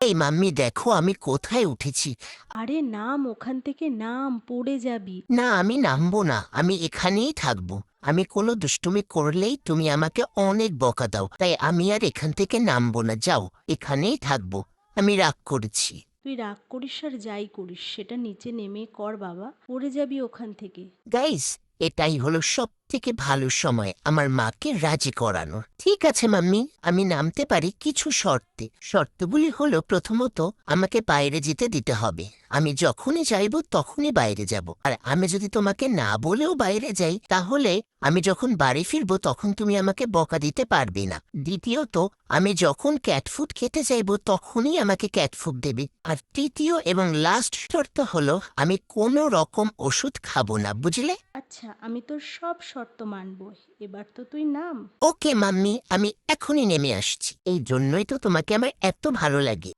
এই মাম্মি দেখো আমি কোথায় উঠেছি। আরে নাম, ওখান থেকে নাম, পড়ে যাবি। না আমি নামবো না, আমি এখানেই থাকবো। আমি কোনো দুষ্টুমি করলেই তুমি আমাকে অনেক বকা দাও, তাই আমি আর এখান থেকে নামবো না। যাও, এখানেই থাকবো। আমি রাগ করেছি। তুই রাগ করিস আর যাই করিস, সেটা নিচে নেমে কর বাবা, পড়ে যাবি ওখান থেকে। গাইস, এটাই হলো সব থেকে ভালো সময় আমার মাকে রাজি করানোর। ঠিক আছে মাম্মি, আমি নামতে পারি কিছু শর্তে। শর্তগুলি হলো, প্রথমত আমাকে বাইরে যেতে দিতে হবে। আমি যখনই চাইবো তখনই বাইরে যাব। আর আমি যদি তোমাকে না বলেও বাইরে যাই, তাহলে আমি যখন বাড়ি ফিরবো তখন তুমি আমাকে বকা দিতে পারবে না। দ্বিতীয়ত, আমি যখন ক্যাট ফুড খেতে চাইবো তখনই আমাকে ক্যাট ফুড দেবে। আর তৃতীয় এবং লাস্ট শর্ত হলো, আমি কোনো রকম ওষুধ খাবো না, বুঝলে? আচ্ছা, আমি তোর সব শর্ত মানব। এবার তো তুই নাম। ওকে মাম্মি, আমি এখনই নেমে আসছি। এই জন্যই তো তোমাকে আমার এত ভালো লাগে।